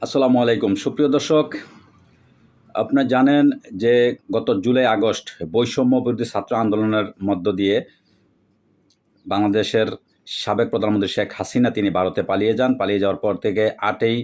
আসসালামু আলাইকুম সুপ্রিয় দর্শক। আপনারা জানেন যে গত জুলাই আগস্ট বৈষম্য বিরোধী ছাত্র আন্দোলনের মধ্য দিয়ে বাংলাদেশের সাবেক প্রধানমন্ত্রী শেখ হাসিনা তিনি ভারতে পালিয়ে যান। পালিয়ে যাওয়ার পর থেকে 8ই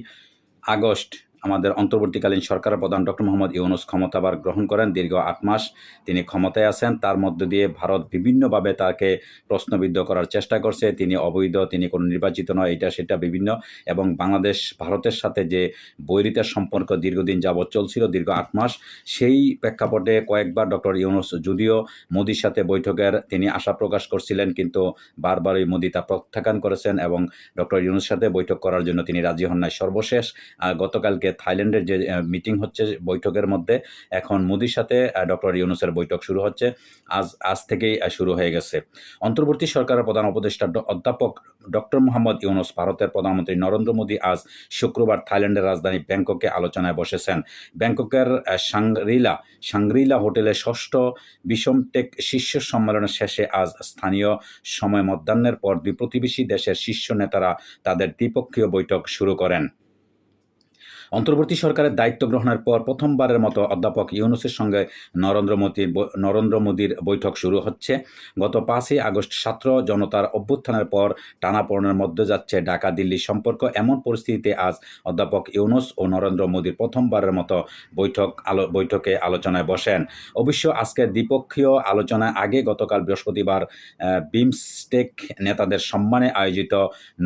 আগস্ট আমাদের অন্তর্বর্তীকালীন সরকারের প্রধান ডক্টর মোহাম্মদ ইউনূস ক্ষমতাভার গ্রহণ করেন। দীর্ঘ 8 মাস তিনি ক্ষমতায় আছেন। তার মধ্য দিয়ে ভারত বিভিন্নভাবে তাকে প্রশ্নবিদ্ধ করার চেষ্টা করছে। তিনি অবৈধ, তিনি কোনো নির্বাচিত নয়, এটা সেটা বিভিন্ন, এবং বাংলাদেশ ভারতের সাথে যে বৈরিতার সম্পর্ক দীর্ঘদিন যাবৎ চলছিল, দীর্ঘ 8 মাস, সেই প্রেক্ষাপটে কয়েকবার ডক্টর ইউনূস যদিও মোদির সাথে বৈঠকের তিনি আশা প্রকাশ করছিলেন, কিন্তু বারবারই মোদি তা প্রত্যাখ্যান করেছেন এবং ডক্টর ইউনূসের সাথে বৈঠক করার জন্য তিনি রাজি হন নাই। সর্বশেষ গতকালকে থাইল্যান্ডের যে মিটিং হচ্ছে বৈঠকের মধ্যে, এখন মোদির সাথে ডক্টর ইউনূসের বৈঠক শুরু হচ্ছে। আজ থেকেই শুরু হয়ে গেছে। অন্তর্বর্তী সরকারের প্রধান উপদেষ্টা অধ্যাপক ডক্টর মোহাম্মদ ইউনূস ভারতের প্রধানমন্ত্রী নরেন্দ্র মোদি আজ শুক্রবার থাইল্যান্ডের রাজধানী ব্যাংককে আলোচনায় বসেছেন। ব্যাংককের সাংগ্রিলা হোটেলে ষষ্ঠ বিশমটেক শীর্ষ সম্মেলনের শেষে আজ স্থানীয় সময় মধ্যাহ্নের পর দুই প্রতিবেশী দেশের শীর্ষ নেতারা তাদের দ্বিপক্ষীয় বৈঠক শুরু করেন। অন্তর্বর্তী সরকারের দায়িত্ব গ্রহণের পর প্রথমবারের মতো অধ্যাপক ইউনূসের সঙ্গে নরেন্দ্র মোদির বৈঠক শুরু হচ্ছে। গত 5ই আগস্ট ছাত্র জনতার অভ্যুত্থানের পর টানাপোড়েনের মধ্যে যাচ্ছে ঢাকা দিল্লি সম্পর্ক। এমন পরিস্থিতিতে আজ অধ্যাপক ইউনূস ও নরেন্দ্র মোদির প্রথমবারের মতো বৈঠকে আলোচনায় বসেন। অবশ্য আজকের দ্বিপক্ষীয় আলোচনার আগে গতকাল বৃহস্পতিবার বিমস্টেক নেতাদের সম্মানে আয়োজিত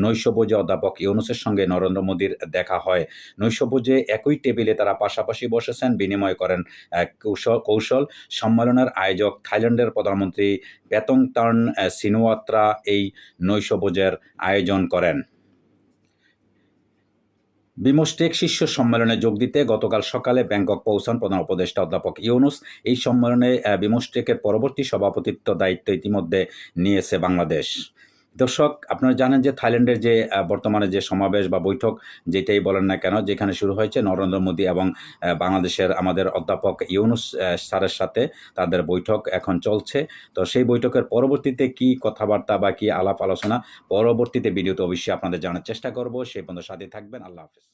নৈশভোজে অধ্যাপক ইউনূসের সঙ্গে নরেন্দ্র মোদির দেখা হয়। নৈশভোজে একই টেবিলে তারা পাশাপাশি বসেছেন, বিনিময় করেন কৌশল। সম্মেলনের আয়োজক থাইল্যান্ডের প্রধানমন্ত্রী পেতংতার্ন সিনুয়াত্রা এই নৈশভোজের আয়োজন করেন। বিমস্টেক শীর্ষ সম্মেলনে যোগ দিতে গতকাল সকালে ব্যাংকক পৌঁছান প্রধান উপদেষ্টা অধ্যাপক ইউনূস। এই সম্মেলনে বিমস্টেকের পরবর্তী সভাপতিত্ব দায়িত্ব ইতিমধ্যে নিয়েছে বাংলাদেশ। দর্শক, আপনারা জানেন যে থাইল্যান্ডের যে বর্তমানে যে সমাবেশ বা বৈঠক যেটাই বলেন না কেন, যেখানে শুরু হয়েছে নরেন্দ্র মোদি এবং বাংলাদেশের আমাদের অধ্যাপক ইউনূস স্যারের সাথে তাদের বৈঠক এখন চলছে। তো সেই বৈঠকের পরবর্তীতে কি কথাবার্তা বা কি আলাপ আলোচনা, পরবর্তীতে ভিডিওতে অবশ্যই আপনাদের জানার চেষ্টা করব। সেই পর্যন্ত সাথে থাকবেন। আল্লাহ হাফেজ।